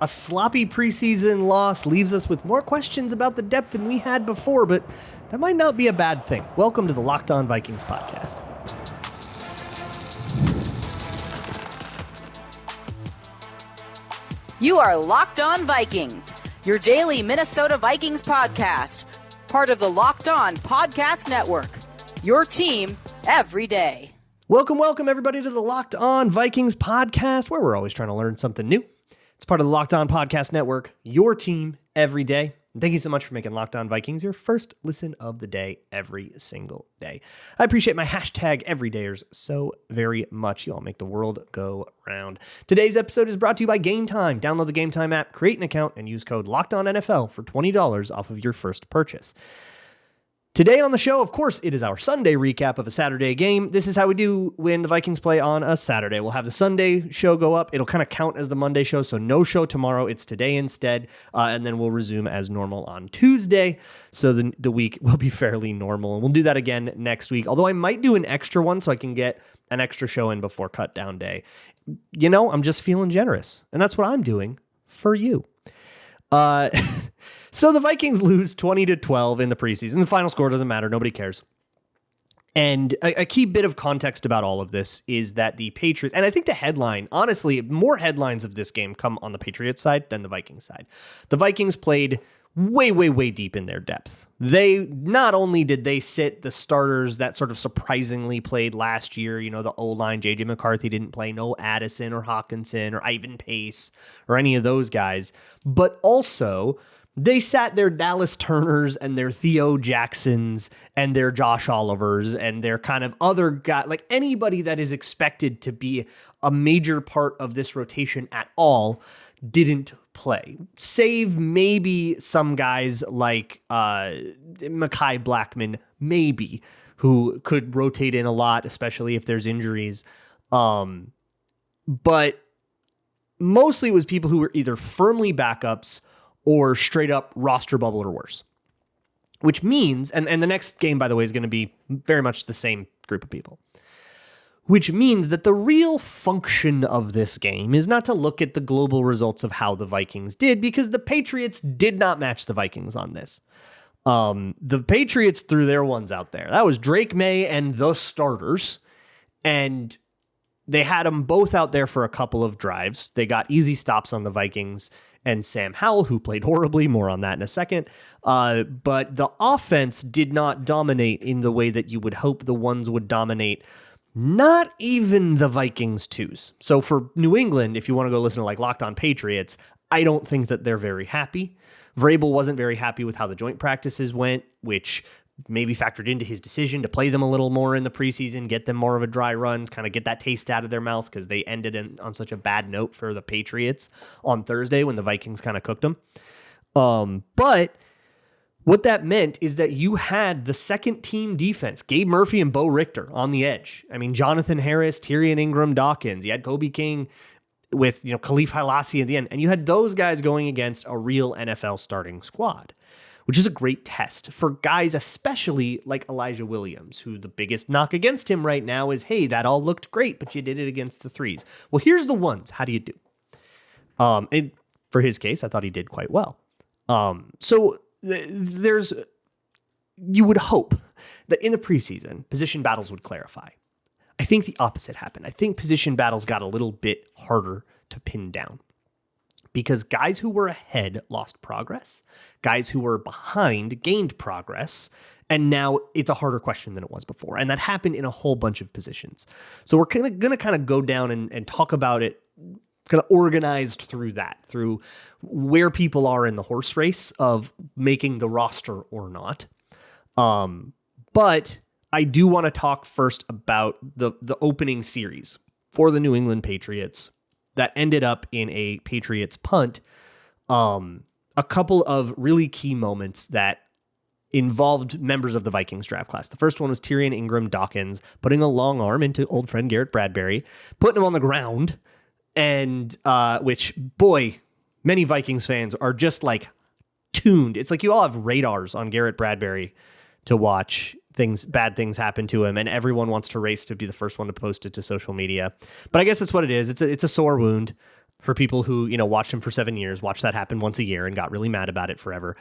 A sloppy preseason loss leaves us with more questions about the depth than we had before, but that might not be a bad thing. Welcome to the Locked On Vikings podcast. You are Locked On Vikings, your daily Minnesota Vikings podcast, part of the Locked On Podcast Network, your team every day. Welcome everybody to the Locked On Vikings podcast, where we're always trying to learn something new. It's part of the Locked On Podcast Network, your team every day. And thank you so much for making Locked On Vikings your first listen of the day every single day. I appreciate my hashtag everydayers so very much. You all make the world go round. Today's episode is brought to you by Gametime. Download the Gametime app, create an account, and use code LOCKEDONNFL for $20 off of your first purchase. Today on the show, of course, it is our Sunday recap of a Saturday game. This is how we do when the Vikings play on a Saturday. We'll have the Sunday show go up. It'll kind of count as the Monday show, so no show tomorrow. It's today instead, and then we'll resume as normal on Tuesday, so the week will be fairly normal, and we'll do that again next week, although I might do an extra one so I can get an extra show in before cut down day. You know, I'm just feeling generous, and that's what I'm doing for you. So the Vikings lose 20-12 in the preseason. The final score doesn't matter. Nobody cares. And a key bit of context about all of this is that the Patriots, and I think the headline, honestly, more headlines of this game come on the Patriots side than the Vikings side. The Vikings played way deep in their depth. They not only did they sit the starters that sort of surprisingly played last year, you know, the O-line, J.J. McCarthy didn't play, no Addison or Hawkinson or Ivan Pace or any of those guys, but also they sat their Dallas Turners and their Theo Jacksons and their Josh Olivers and their kind of other guy, like anybody that is expected to be a major part of this rotation at all didn't play, save maybe some guys like Mekhi Blackman, maybe, who could rotate in a lot, especially if there's injuries. But mostly it was people who were either firmly backups or straight up roster bubble or worse, which means, and the next game, by the way, is going to be very much the same group of people, which means that the real function of this game is not to look at the global results of how the Vikings did, because the Patriots did not match the Vikings on this. The Patriots threw their ones out there. That was Drake May and the starters, and they had them both out there for a couple of drives. They got easy stops on the Vikings and Sam Howell, who played horribly. More on that in a second. But the offense did not dominate in the way that you would hope the ones would dominate. Not even the Vikings twos. So for New England, if you want to go listen to like Locked On Patriots, I don't think that they're very happy. Vrabel wasn't very happy with how the joint practices went, which maybe factored into his decision to play them a little more in the preseason, get them more of a dry run, kind of get that taste out of their mouth, because they ended on such a bad note for the Patriots on Thursday when the Vikings kind of cooked them. But what that meant is that you had the second team defense, Gabe Murphy and Bo Richter on the edge. I mean, Jonathan Harris, Tyrion Ingram, Dawkins. You had Kobe King with, you know, Khalif Halasi at the end. And you had those guys going against a real NFL starting squad, which is a great test for guys, especially like Elijah Williams, who the biggest knock against him right now is, hey, that all looked great, but you did it against the threes. Well, here's the ones. How do you do? And for his case, I thought he did quite well. You would hope that in the preseason, position battles would clarify. I think the opposite happened. I think position battles got a little bit harder to pin down because guys who were ahead lost progress. Guys who were behind gained progress. And now it's a harder question than it was before. And that happened in a whole bunch of positions. So we're going to kind of go down and talk about it kind of organized through that, through where people are in the horse race of making the roster or not. But I do want to talk first about the opening series for the New England Patriots that ended up in a Patriots punt. A couple of really key moments that involved members of the Vikings draft class. The first one was Tyrion Ingram Dawkins putting a long arm into old friend Garrett Bradbury, putting him on the ground, and which, boy, many Vikings fans are just like tuned. It's like you all have radars on Garrett Bradbury to watch bad things happen to him, and everyone wants to race to be the first one to post it to social media. But I guess that's what it is. It's a sore wound. for people who, watched him for 7 years, watched that happen once a year and got really mad about it forever.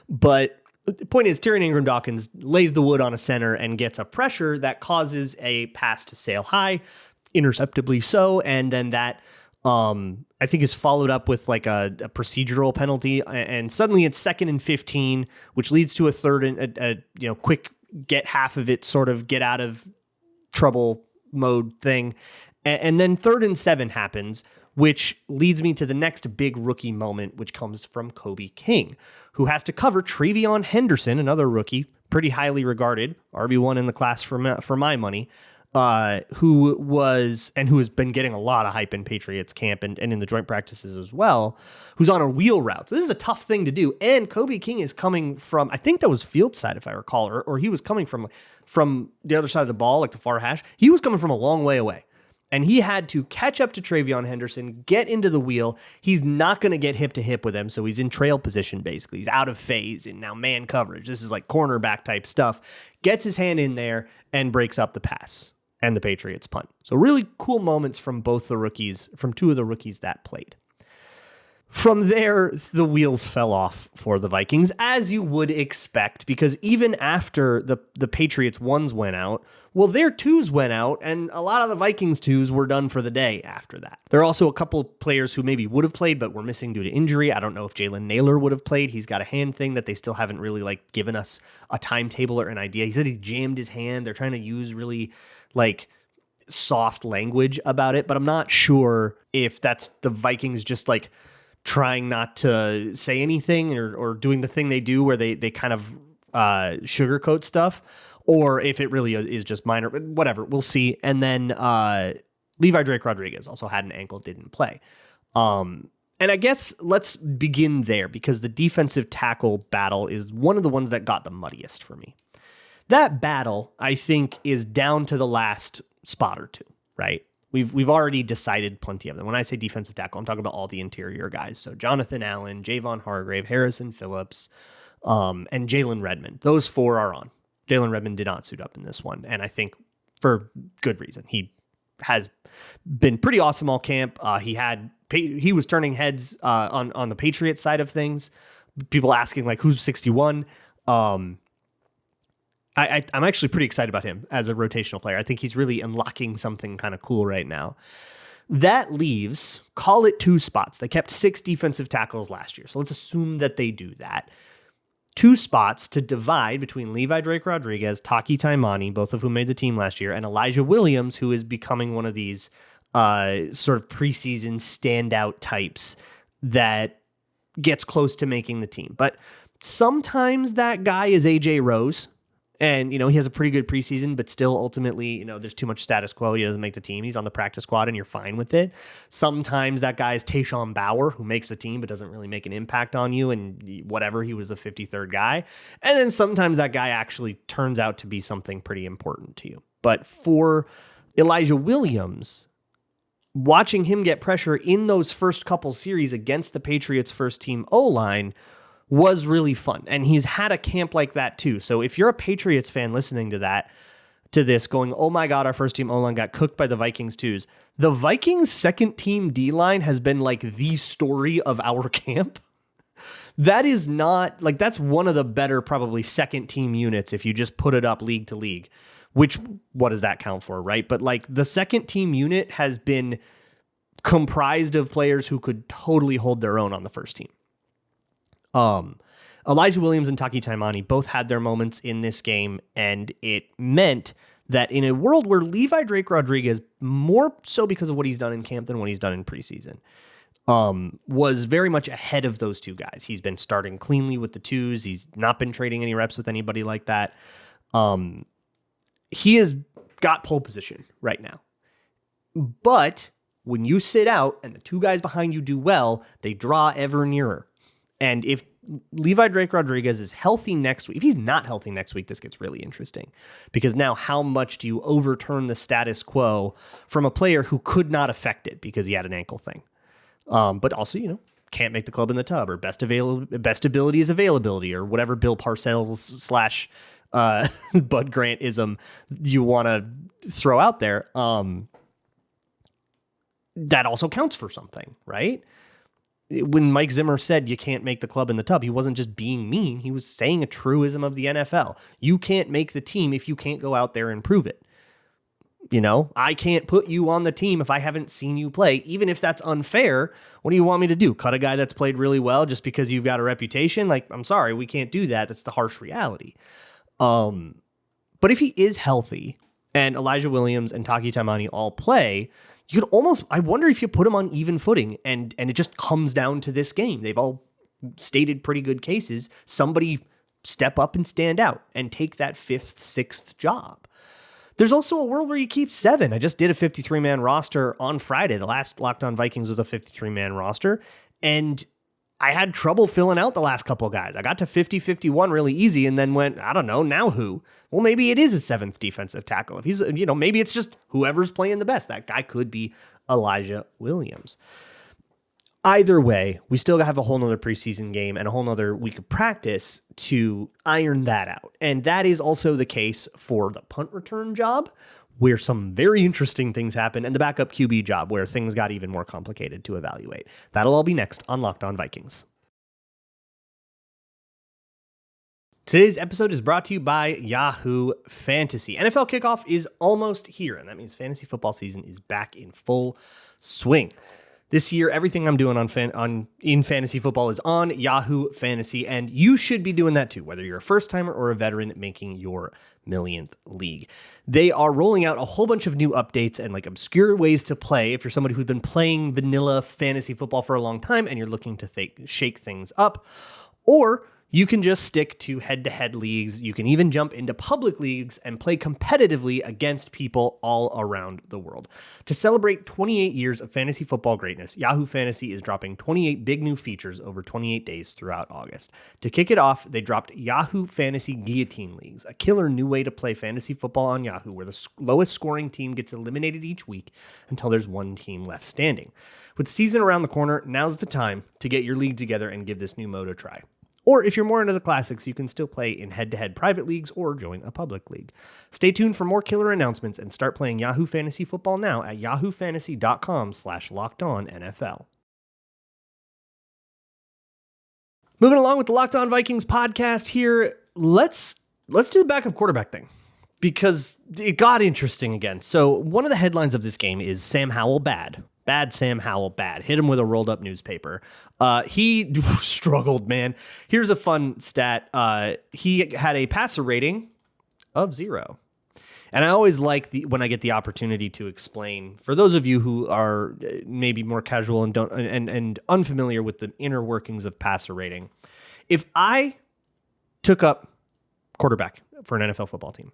But the point is, Tyrion Ingram-Dawkins lays the wood on a center and gets a pressure that causes a pass to sail high, interceptably so, and then that I think is followed up with like a procedural penalty, and suddenly it's 2nd and 15, which leads to a third and a quick get half of it, sort of get out of trouble mode thing, and then 3rd and 7 happens, which leads me to the next big rookie moment, which comes from Kobe King, who has to cover Travion Henderson, another rookie, pretty highly regarded, RB1 in the class for my money, who has been getting a lot of hype in Patriots camp and in the joint practices as well, who's on a wheel route. So this is a tough thing to do. And Kobe King is coming from, I think that was field side, if I recall, or he was coming from the other side of the ball, like the far hash. He was coming from a long way away. And he had to catch up to Travion Henderson, get into the wheel. He's not going to get hip to hip with him, so he's in trail position, basically. He's out of phase and now man coverage. This is like cornerback type stuff. Gets his hand in there and breaks up the pass and the Patriots punt. So really cool moments from both the rookies, from two of the rookies that played. From there, the wheels fell off for the Vikings, as you would expect, because even after the Patriots ones went out, well, their twos went out, and a lot of the Vikings twos were done for the day after that. There are also a couple of players who maybe would have played, but were missing due to injury. I don't know if Jalen Naylor would have played. He's got a hand thing that they still haven't really given us a timetable or an idea. He said he jammed his hand. They're trying to use really soft language about it, but I'm not sure if that's the Vikings just trying not to say anything or doing the thing they do where they kind of sugarcoat stuff, or if it really is just minor, whatever, we'll see. And then Levi Drake Rodriguez also had an ankle, didn't play. And I guess let's begin there, because the defensive tackle battle is one of the ones that got the muddiest for me. That battle, I think, is down to the last spot or two, right? We've already decided plenty of them. When I say defensive tackle, I'm talking about all the interior guys. So Jonathan Allen, Javon Hargrave, Harrison Phillips, and Jalen Redmond. Those four are on. Jalen Redmond did not suit up in this one, and I think for good reason. He has been pretty awesome all camp. He was turning heads on the Patriots side of things. People asking who's 61. I'm actually pretty excited about him as a rotational player. I think he's really unlocking something kind of cool right now. That leaves, call it 2 spots. They kept 6 defensive tackles last year, so let's assume that they do that. 2 spots to divide between Levi Drake Rodriguez, Taki Taimani, both of whom made the team last year, and Elijah Williams, who is becoming one of these sort of preseason standout types that gets close to making the team. But sometimes that guy is AJ Rose. And, he has a pretty good preseason, but still ultimately, there's too much status quo. He doesn't make the team. He's on the practice squad and you're fine with it. Sometimes that guy is Tayshawn Bauer, who makes the team, but doesn't really make an impact on you. And whatever, he was a 53rd guy. And then sometimes that guy actually turns out to be something pretty important to you. But for Elijah Williams, watching him get pressure in those first couple series against the Patriots first team O-line was really fun. And he's had a camp like that too. So if you're a Patriots fan listening to this going, oh my God, our first team O-line got cooked by the Vikings twos. The Vikings second team D-line has been the story of our camp. That is not that's one of the better probably second team units if you just put it up league to league, which what does that count for, right? But the second team unit has been comprised of players who could totally hold their own on the first team. Elijah Williams and Taki Taimani both had their moments in this game, and it meant that in a world where Levi Drake Rodriguez, more so because of what he's done in camp than what he's done in preseason, was very much ahead of those two guys. He's been starting cleanly with the twos. He's not been trading any reps with anybody like that. He has got pole position right now. But when you sit out and the two guys behind you do well, they draw ever nearer. And if Levi Drake Rodriguez is healthy next week, if he's not healthy next week, this gets really interesting, because now how much do you overturn the status quo from a player who could not affect it because he had an ankle thing? But also, can't make the club in the tub, or best ability is availability, or whatever Bill Parcells / Bud Grant-ism you want to throw out there. that also counts for something, right? When Mike Zimmer said you can't make the club in the tub, he wasn't just being mean. He was saying a truism of the NFL. You can't make the team if you can't go out there and prove it. You know, I can't put you on the team if I haven't seen you play, even if that's unfair. What do you want me to do? Cut a guy that's played really well just because you've got a reputation? Like, I'm sorry, we can't do that. That's the harsh reality. But if he is healthy and Elijah Williams and Taki Taimani all play, you could almost, I wonder if you put them on even footing and it just comes down to this game. They've all stated pretty good cases. Somebody step up and stand out and take that 5th, 6th job. There's also a world where you keep 7. I just did a 53-man roster on Friday. The last Locked On Vikings was a 53-man roster, and I had trouble filling out the last couple of guys. I got to 50-51 really easy and then went, I don't know, now who? Well, maybe it is a 7th defensive tackle. If he's, maybe it's just whoever's playing the best. That guy could be Elijah Williams. Either way, we still have a whole nother preseason game and a whole nother week of practice to iron that out. And that is also the case for the punt return job, where some very interesting things happen, and the backup QB job, where things got even more complicated to evaluate. That'll all be next on Locked On Vikings. Today's episode is brought to you by Yahoo Fantasy. NFL kickoff is almost here, and that means fantasy football season is back in full swing. This year, everything I'm doing in fantasy football is on Yahoo Fantasy, and you should be doing that too, whether you're a first-timer or a veteran making your millionth league. They are rolling out a whole bunch of new updates and like obscure ways to play if you're somebody who's been playing vanilla fantasy football for a long time and you're looking to shake things up, or you can just stick to head-to-head leagues. You can even jump into public leagues and play competitively against people all around the world. To celebrate 28 years of fantasy football greatness, Yahoo Fantasy is dropping 28 big new features over 28 days throughout August. To kick it off, they dropped Yahoo Fantasy Guillotine Leagues, a killer new way to play fantasy football on Yahoo, where the lowest scoring team gets eliminated each week until there's one team left standing. With the season around the corner, now's the time to get your league together and give this new mode a try. Or if you're more into the classics, you can still play in head-to-head private leagues or join a public league. Stay tuned for more killer announcements and start playing Yahoo Fantasy Football now at yahoofantasy.com/LockedOnNFL. Moving along with the Locked On Vikings podcast here, let's do the backup quarterback thing, because it got interesting again. So one of the headlines of this game is Sam Howell bad. Bad Sam Howell, bad. Hit him with a rolled up newspaper. He struggled, man. Here's a fun stat. He had a passer rating of 0. And I always like when I get the opportunity to explain, for those of you who are maybe more casual and don't and unfamiliar with the inner workings of passer rating. If I took up quarterback for an NFL football team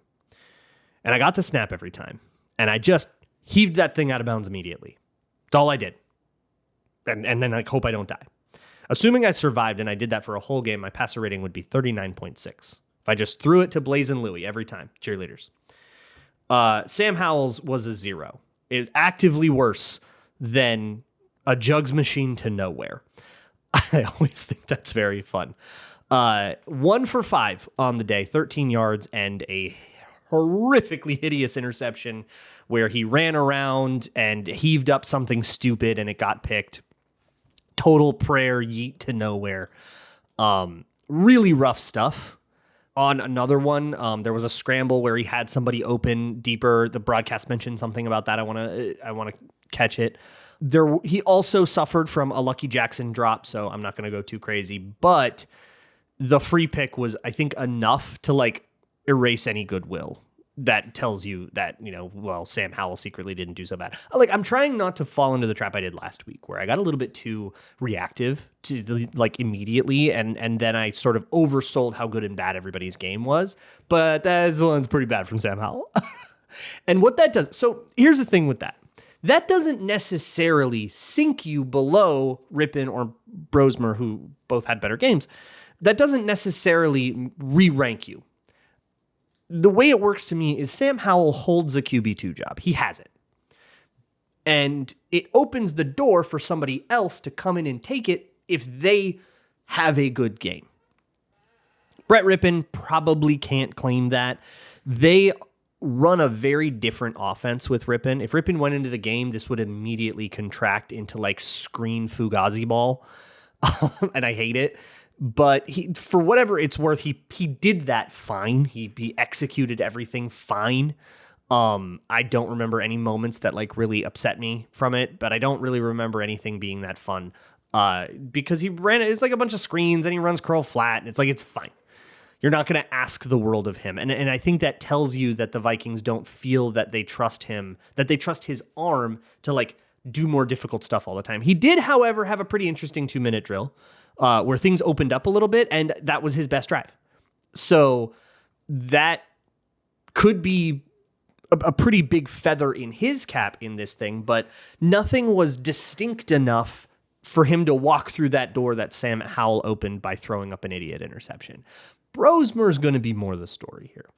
and I got to snap every time and I just heaved that thing out of bounds immediately, that's all I did. And then I hope I don't die. Assuming I survived and I did that for a whole game, my passer rating would be 39.6. If I just threw it to Blazin' Louie every time, cheerleaders. Sam Howell's was a 0. It was actively worse than a jugs machine to nowhere. I always think that's very fun. 1 for 5 on the day, 13 yards and a horrifically hideous interception where he ran around and heaved up something stupid and it got picked. Total prayer yeet to nowhere. Really rough stuff. On another one, there was a scramble where he had somebody open deeper. The broadcast mentioned something about that. I want to catch it. He also suffered from a Lucky Jackson drop, so I'm not going to go too crazy. But the free pick was, I think, enough to like erase any goodwill that tells you that, Sam Howell secretly didn't do so bad. I'm trying not to fall into the trap I did last week where I got a little bit too reactive to immediately. And then I sort of oversold how good and bad everybody's game was. But that one's pretty bad from Sam Howell. And what that does. So here's the thing with that. That doesn't necessarily sink you below Rippon or Brosmer, who both had better games. That doesn't necessarily re-rank you. The way it works to me is Sam Howell holds a QB2 job. He has it. And it opens the door for somebody else to come in and take it if they have a good game. Brett Rippon probably can't claim that. They run a very different offense with Rippon. If Rippon went into the game, this would immediately contract into like screen Fugazi ball. And I hate it. But he, for whatever it's worth, he did that fine. He executed everything fine. I don't remember any moments that like really upset me from it, but I don't really remember anything being that fun. Because it's like a bunch of screens and he runs curl flat and it's like, it's fine. You're not going to ask the world of him. And I think that tells you that the Vikings don't feel that they trust him, that they trust his arm to like do more difficult stuff all the time. He did, however, have a pretty interesting 2-minute drill where things opened up a little bit, and that was his best drive. So that could be a pretty big feather in his cap in this thing, but nothing was distinct enough for him to walk through that door that Sam Howell opened by throwing up an idiot interception. Brosmer is going to be more the story here.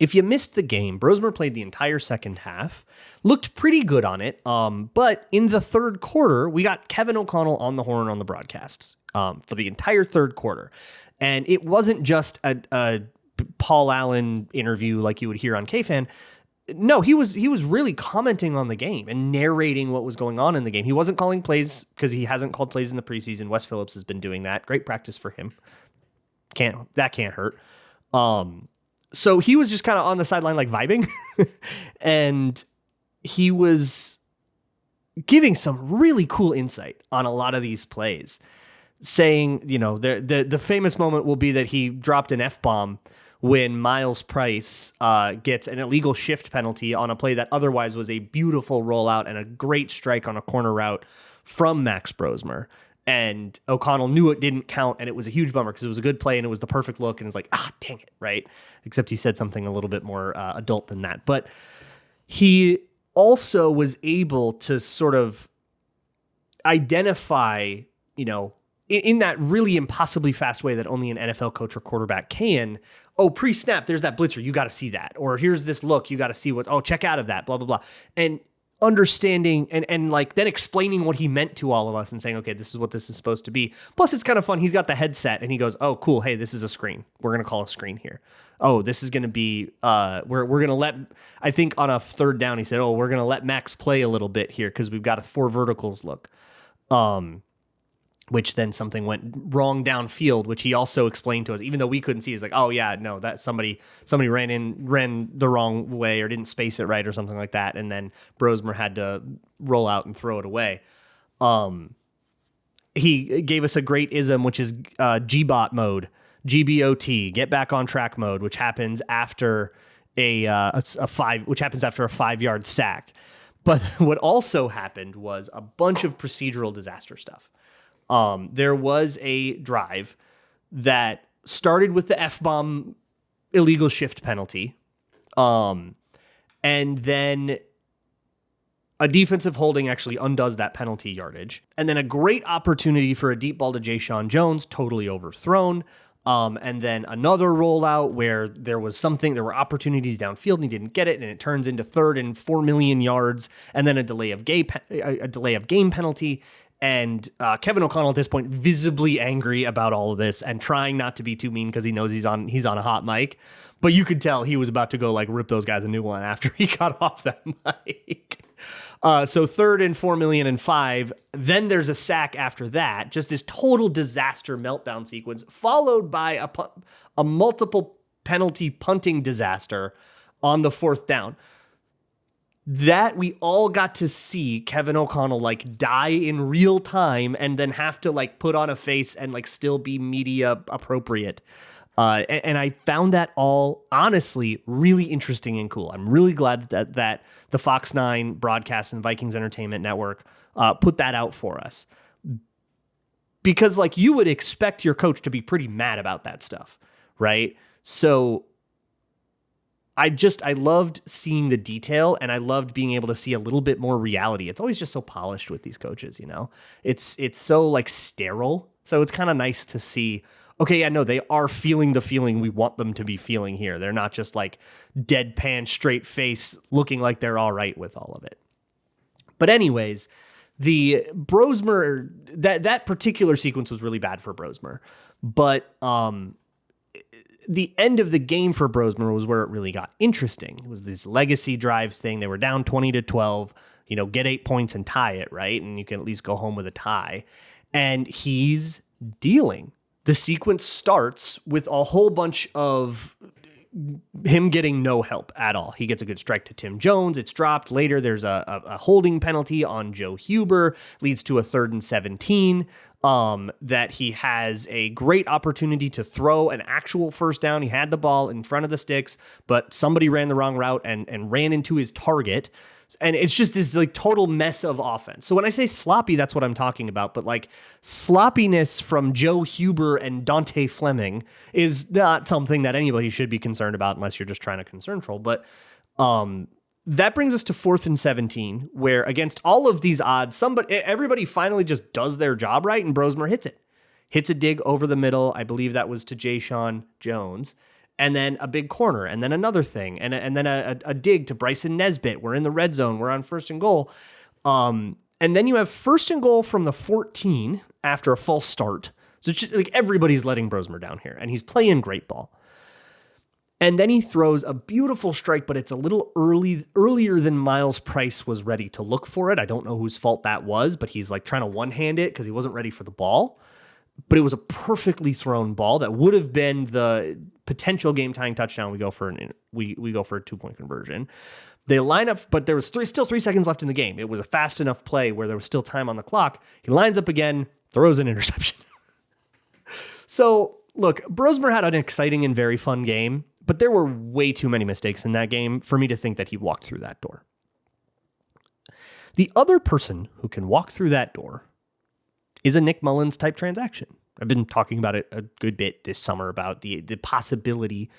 If you missed the game, Brosmer played the entire second half, looked pretty good on it, but in the third quarter, we got Kevin Okonnell on the horn on the broadcasts for the entire third quarter. And it wasn't just a Paul Allen interview like you would hear on KFan. No, he was really commenting on the game and narrating what was going on in the game. He wasn't calling plays because he hasn't called plays in the preseason. Wes Phillips has been doing that. Great practice for him. That can't hurt. So he was just kind of on the sideline, like vibing, and he was giving some really cool insight on a lot of these plays, saying, you know, the famous moment will be that he dropped an F-bomb when Miles Price gets an illegal shift penalty on a play that otherwise was a beautiful rollout and a great strike on a corner route from Max Brosmer. And Okonnell knew it didn't count, and it was a huge bummer because it was a good play and it was the perfect look, and it's like, dang it, right? Except he said something a little bit more adult than that. But he also was able to sort of identify, you know, in that really impossibly fast way that only an NFL coach or quarterback can. Oh, pre-snap, there's that blitzer, you got to see that. Or here's this look, you got to see check out of that, blah, blah, blah. And understanding and like then explaining what he meant to all of us and saying, okay, this is what this is supposed to be. Plus it's kind of fun. He's got the headset and he goes, oh, cool. Hey, this is a screen. We're going to call a screen here. Oh, this is going to be, we're going to let, I think on a third down, he said, oh, we're going to let Max play a little bit here because we've got a 4 verticals look. Which then something went wrong downfield, which he also explained to us, even though we couldn't see. He's like, oh yeah, no, that somebody ran the wrong way or didn't space it right or something like that. And then Brosmer had to roll out and throw it away. He gave us a great ism, which is GBOT mode, GBOT, get back on track mode, which happens after a 5-yard sack. But what also happened was a bunch of procedural disaster stuff. There was a drive that started with the F-bomb illegal shift penalty. And then a defensive holding actually undoes that penalty yardage. And then a great opportunity for a deep ball to Jay Sean Jones, totally overthrown. And then another rollout where there were opportunities downfield and he didn't get it. And it turns into 3rd and 4 million yards. And then a delay of game penalty. And Kevin Okonnell at this point visibly angry about all of this and trying not to be too mean because he knows he's on a hot mic. But you could tell he was about to go like rip those guys a new one after he got off that mic. So 3rd and 4 million and 5. Then there's a sack after that. Just this total disaster meltdown sequence followed by a multiple penalty punting disaster on the 4th down. That we all got to see Kevin Okonnell like die in real time and then have to like put on a face and like still be media appropriate. And I found that all honestly really interesting and cool. I'm really glad that the Fox 9 broadcast and Vikings Entertainment Network put that out for us. Because like you would expect your coach to be pretty mad about that stuff, right? So I loved seeing the detail and I loved being able to see a little bit more reality. It's always just so polished with these coaches, you know, it's so like sterile. So it's kind of nice to see, okay, yeah, no, they are feeling the feeling we want them to be feeling here. They're not just like deadpan straight face looking like they're all right with all of it. But anyways, the Brosmer, that particular sequence was really bad for Brosmer, but, the end of the game for Brosmer was where it really got interesting. It was this legacy drive thing. They were down 20-12, get 8 points and tie it, right? And you can at least go home with a tie. And he's dealing. The sequence starts with a whole bunch of him getting no help at all. He gets a good strike to Tim Jones. It's dropped. Later, there's a holding penalty on Joe Huber, leads to a 3rd and 17. That he has a great opportunity to throw an actual first down. He had the ball in front of the sticks, but somebody ran the wrong route and ran into his target. And it's just this like total mess of offense. So when I say sloppy, that's what I'm talking about. But like sloppiness from Joe Huber and Dante Fleming is not something that anybody should be concerned about unless you're just trying to concern troll. But that brings us to 4th and 17, where against all of these odds, everybody finally just does their job right, and Brosmer hits a dig over the middle. I believe that was to Jay Sean Jones. And then a big corner, and then another thing, and then a dig to Bryson Nesbitt. We're in the red zone. We're on 1st and goal. And then you have 1st and goal from the 14 after a false start. So it's just like everybody's letting Brosmer down here, and he's playing great ball. And then he throws a beautiful strike, but it's a little earlier than Miles Price was ready to look for it. I don't know whose fault that was, but he's like trying to one-hand it because he wasn't ready for the ball. But it was a perfectly thrown ball that would have been the potential game-tying touchdown. We go for a 2-point conversion. They line up, but there was still 3 seconds left in the game. It was a fast enough play where there was still time on the clock. He lines up again, throws an interception. So, look, Brosmer had an exciting and very fun game, but there were way too many mistakes in that game for me to think that he walked through that door. The other person who can walk through that door is a Nick Mullins type transaction. I've been talking about it a good bit this summer about the possibility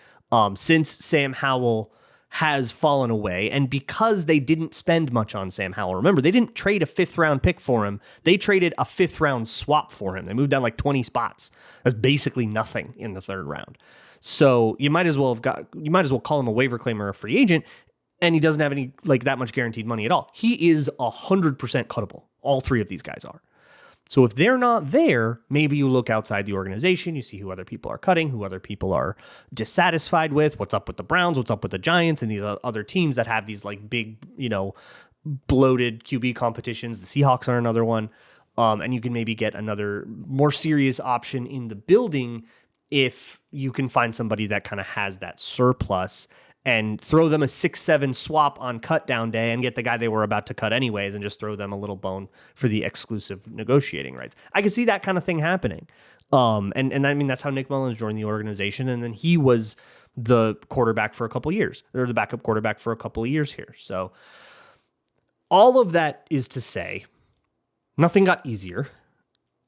since Sam Howell has fallen away, and because they didn't spend much on Sam Howell. Remember, they didn't trade a 5th round pick for him. They traded a 5th round swap for him. They moved down like 20 spots. That's basically nothing in the 3rd round. So you might as well call him a waiver claim or a free agent, and he doesn't have any like that much guaranteed money at all. He is 100% cuttable. All 3 of these guys are. So if they're not there, maybe you look outside the organization, you see who other people are cutting, who other people are dissatisfied with, what's up with the Browns, what's up with the Giants, and these other teams that have these like big, bloated QB competitions. The Seahawks are another one. And you can maybe get another more serious option in the building if you can find somebody that kind of has that surplus and throw them a 6-7 swap on cut down day and get the guy they were about to cut anyways and just throw them a little bone for the exclusive negotiating rights. I can see that kind of thing happening. And I mean, that's how Nick Mullins joined the organization. And then he was the quarterback for a couple years, or the backup quarterback for a couple of years here. So all of that is to say, nothing got easier,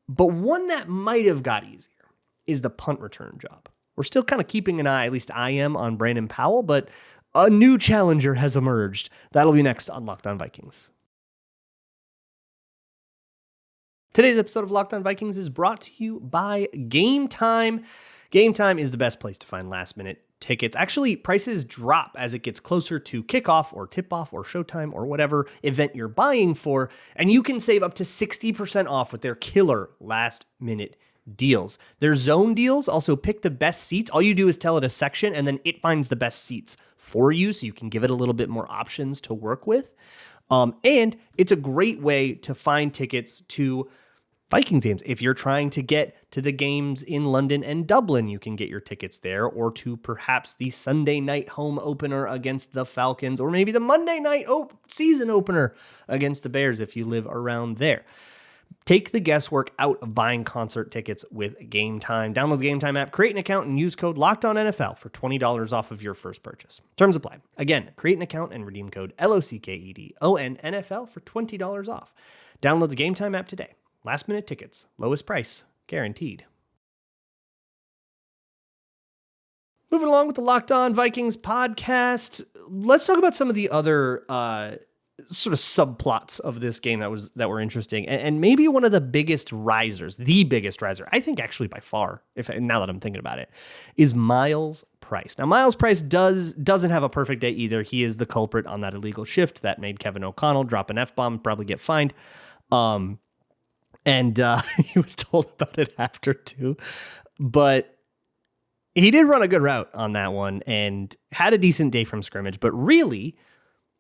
but one that might have got easier is the punt return job. We're still kind of keeping an eye, at least I am, on Brandon Powell, but a new challenger has emerged. That'll be next on Locked On Vikings. Today's episode of Locked On Vikings is brought to you by Gametime. Gametime is the best place to find last-minute tickets. Actually, prices drop as it gets closer to kickoff or tip-off or showtime or whatever event you're buying for, and you can save up to 60% off with their killer last-minute deals. Their zone deals also pick the best seats. All you do is tell it a section, and then it finds the best seats for you, so you can give it a little bit more options to work with. And it's a great way to find tickets to Vikings games. If you're trying to get to the games in London and Dublin, you can get your tickets there, or to perhaps the Sunday night home opener against the Falcons, or maybe the Monday night season opener against the Bears if you live around there. Take the guesswork out of buying concert tickets with Gametime. Download the Gametime app, create an account, and use code LOCKEDONNFL for $20 off of your first purchase. Terms apply. Again, create an account and redeem code LOCKEDONNFL for $20 off. Download the Gametime app today. Last minute tickets, lowest price, guaranteed. Moving along with the Locked On Vikings podcast, let's talk about some of the other sort of subplots of this game that were interesting, and maybe one of the biggest risers, I think actually by far, now that I'm thinking about it, is Miles Price. Now, Miles Price doesn't have a perfect day either. He is the culprit on that illegal shift that made Kevin Okonnell drop an F-bomb, probably get fined. And he was told about it after too. But He did run a good route on that one and had a decent day from scrimmage, but really,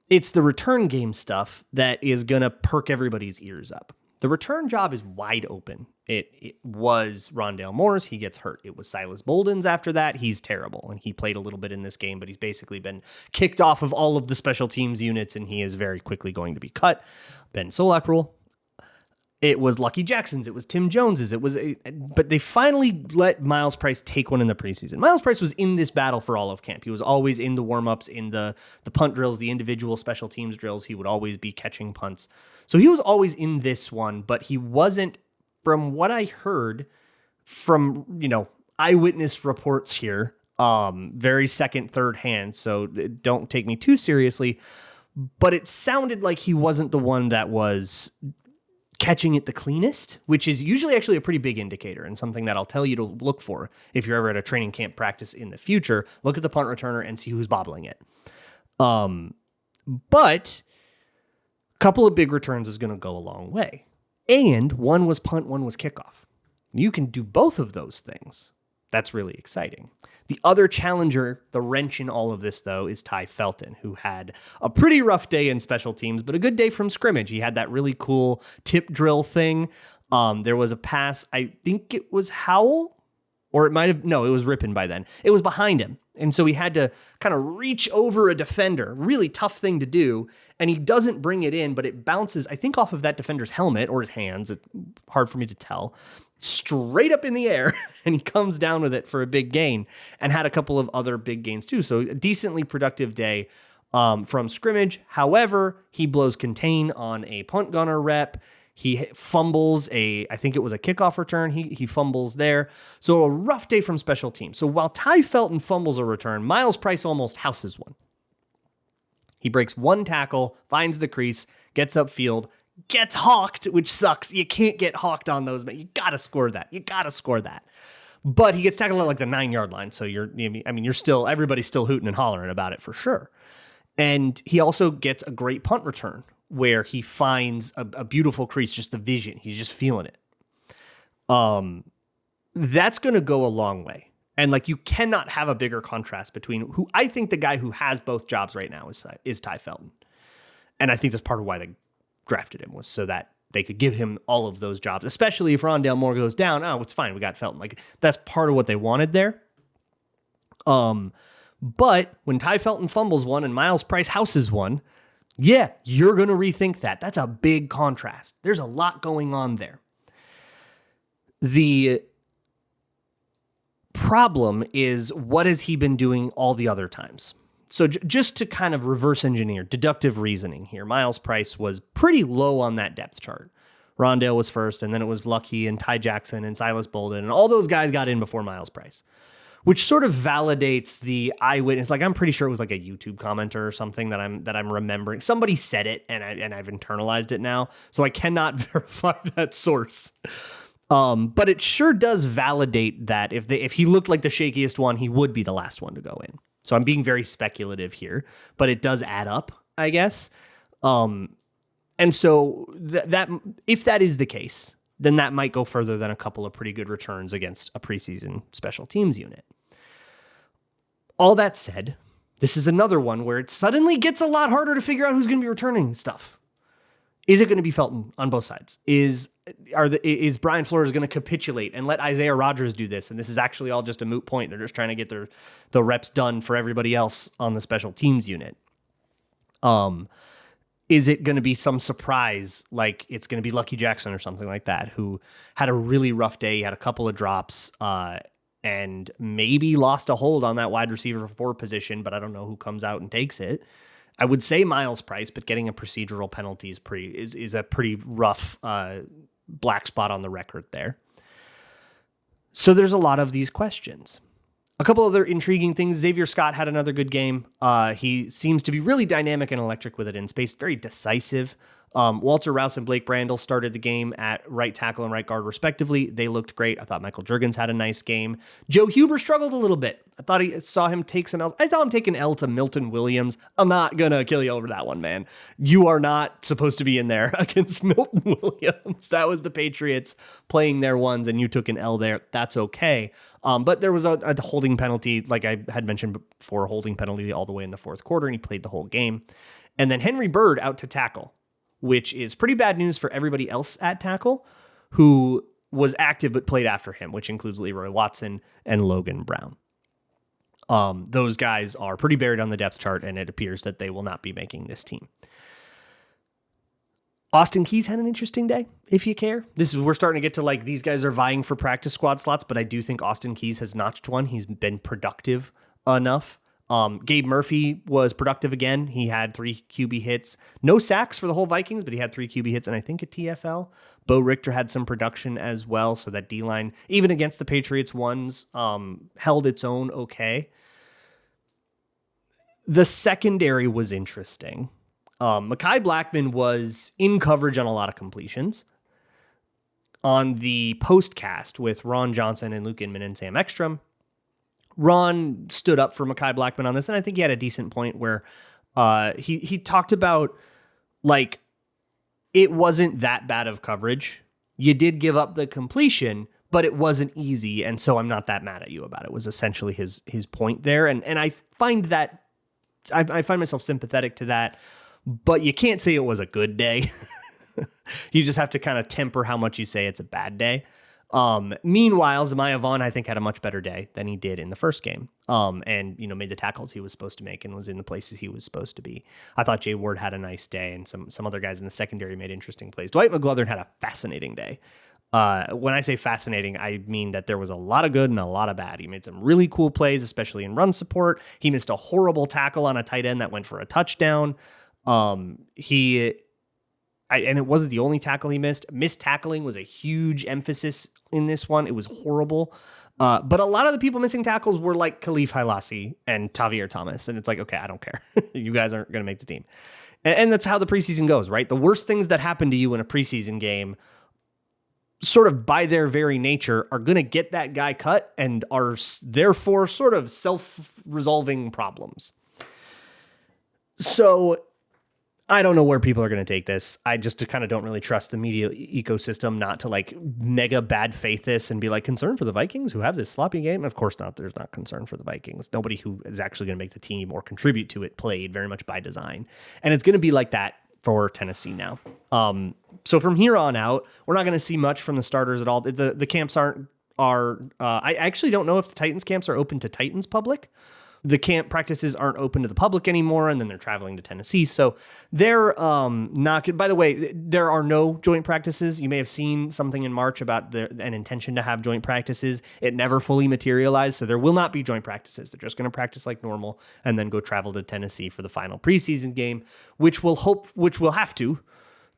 it's the return game stuff that is going to perk everybody's ears up. The return job is wide open. It was Rondale Moore's. He gets hurt. It was Silas Bolden's after that. He's terrible, and he played a little bit in this game, but he's basically been kicked off of all of the special teams units, and he is very quickly going to be cut. Ben Solak rule. It was Lucky Jackson's. It was Tim Jones's. But they finally let Miles Price take one in the preseason. Miles Price was in this battle for all of camp. He was always in the warmups, in the punt drills, the individual special teams drills. He would always be catching punts. So he was always in this one, but he wasn't, from what I heard from, eyewitness reports here, very second, third hand. So don't take me too seriously, but it sounded like he wasn't the one that was catching it the cleanest, which is usually actually a pretty big indicator and something that I'll tell you to look for if you're ever at a training camp practice in the future. Look at the punt returner and see who's bobbling it. But a couple of big returns is going to go a long way. And one was punt, one was kickoff. You can do both of those things. That's really exciting. The other challenger, the wrench in all of this, though, is Ty Felton, who had a pretty rough day in special teams, but a good day from scrimmage. He had that really cool tip drill thing. There was a pass, I think it was Howell, or it might have, no, it was Rippin by then. It was behind him. And so he had to kind of reach over a defender, really tough thing to do. And he doesn't bring it in, but it bounces, I think, off of that defender's helmet or his hands. It's hard for me to tell. Straight up in the air, and he comes down with it for a big gain and had a couple of other big gains too. So a decently productive day from scrimmage. However, he blows contain on a punt gunner rep. He fumbles I think it was a kickoff return. He fumbles there. So a rough day from special teams. So while Ty Felton fumbles a return, Miles Price almost houses one. He breaks one tackle, finds the crease, gets upfield, gets hawked, which sucks. You can't get hawked on those, but you got to score that. But he gets tackled at like the 9-yard line. So everybody's still hooting and hollering about it for sure. And he also gets a great punt return where he finds a beautiful crease, just the vision. He's just feeling it. That's going to go a long way. And like, you cannot have a bigger contrast between who I think the guy who has both jobs right now is Ty Felton. And I think that's part of why they drafted him, was so that they could give him all of those jobs, especially if Rondale Moore goes down. Oh, it's fine. We got Felton. Like, that's part of what they wanted there. But when Ty Felton fumbles one and Miles Price houses one, yeah, you're going to rethink that. That's a big contrast. There's a lot going on there. The problem is, what has he been doing all the other times? So just to kind of reverse engineer, deductive reasoning here, Miles Price was pretty low on that depth chart. Rondale was first, and then it was Lucky and Ty Jackson and Silas Bolden, and all those guys got in before Miles Price, which sort of validates the eyewitness. Like, I'm pretty sure it was like a YouTube commenter or something that I'm remembering. Somebody said it, and I've internalized it now, so I cannot verify that source. But it sure does validate that if he looked like the shakiest one, he would be the last one to go in. So I'm being very speculative here, but it does add up, I guess. And so that if that is the case, then that might go further than a couple of pretty good returns against a preseason special teams unit. All that said, this is another one where it suddenly gets a lot harder to figure out who's going to be returning stuff. Is it going to be Felton on both sides? Is Brian Flores going to capitulate and let Isaiah Rodgers do this? And this is actually all just a moot point. They're just trying to get the reps done for everybody else on the special teams unit. Is it going to be some surprise, like it's going to be Lucky Jackson or something like that, who had a really rough day, had a couple of drops, and maybe lost a hold on that wide receiver 4 position, but I don't know who comes out and takes it. I would say Miles Price, but getting a procedural penalty is a pretty rough black spot on the record there. So there's a lot of these questions. A couple other intriguing things. Xavier Scott had another good game. He seems to be really dynamic and electric with it in space, very decisive. Walter Rouse and Blake Brandel started the game at right tackle and right guard, respectively. They looked great. I thought Michael Juergens had a nice game. Joe Huber struggled a little bit. I thought I saw him take some L's. I saw him take an L to Milton Williams. I'm not going to kill you over that one, man. You are not supposed to be in there against Milton Williams. That was the Patriots playing their ones, and you took an L there. That's okay. But there was a holding penalty, like I had mentioned before, a holding penalty all the way in the fourth quarter, and he played the whole game. And then Henry Bird out to tackle, which is pretty bad news for everybody else at tackle who was active but played after him, which includes Leroy Watson and Logan Brown. Those guys are pretty buried on the depth chart, and it appears that they will not be making this team. Austin Keys had an interesting day, if you care. We're starting to get to like these guys are vying for practice squad slots, but I do think Austin Keys has notched one. He's been productive enough. Gabe Murphy was productive again. He had 3 QB hits. No sacks for the whole Vikings, but he had 3 QB hits and I think a TFL. Bo Richter had some production as well, so that D-line, even against the Patriots ones, held its own okay. The secondary was interesting. Mekhi Blackmon was in coverage on a lot of completions. On the postcast with Ron Johnson and Luke Inman and Sam Ekstrom, Ron stood up for Mekhi Blackmon on this, and I think he had a decent point where he talked about, like, it wasn't that bad of coverage. You did give up the completion, but it wasn't easy, and so I'm not that mad at you about it, was essentially his point there. And I find that, I find myself sympathetic to that, but you can't say it was a good day. You just have to kind of temper how much you say it's a bad day. Meanwhile, Zemiah Vaughn, I think, had a much better day than he did in the first game. And, made the tackles he was supposed to make and was in the places he was supposed to be. I thought Jay Ward had a nice day, and some other guys in the secondary made interesting plays. Dwight McGlothern had a fascinating day. When I say fascinating, I mean that there was a lot of good and a lot of bad. He made some really cool plays, especially in run support. He missed a horrible tackle on a tight end that went for a touchdown. And it wasn't the only tackle he missed. Missed tackling was a huge emphasis in this one. It was horrible. But a lot of the people missing tackles were like Khalif Hailasi and Tavier Thomas. And it's like, okay, I don't care. You guys aren't going to make the team. And that's how the preseason goes, right? The worst things that happen to you in a preseason game, sort of by their very nature, are going to get that guy cut and are therefore sort of self-resolving problems. So I don't know where people are going to take this. I just kind of don't really trust the media ecosystem not to like mega bad faith this and be like concerned for the Vikings who have this sloppy game. Of course not. There's not concern for the Vikings. Nobody who is actually going to make the team or contribute to it played very much by design. And it's going to be like that for Tennessee now. So from here on out, we're not going to see much from the starters at all. The camps I actually don't know if the Titans camps are open to Titans public. The camp practices aren't open to the public anymore, and then they're traveling to Tennessee. So they're not good. By the way, there are no joint practices. You may have seen something in March about an intention to have joint practices. It never fully materialized, so there will not be joint practices. They're just going to practice like normal and then go travel to Tennessee for the final preseason game, which will have to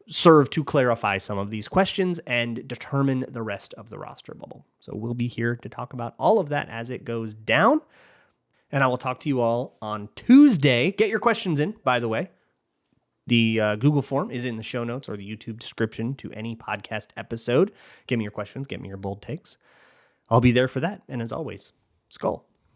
serve to clarify some of these questions and determine the rest of the roster bubble. So we'll be here to talk about all of that as it goes down. And I will talk to you all on Tuesday. Get your questions in, by the way. The Google form is in the show notes or the YouTube description to any podcast episode. Give me your questions. Give me your bold takes. I'll be there for that. And as always, Skull.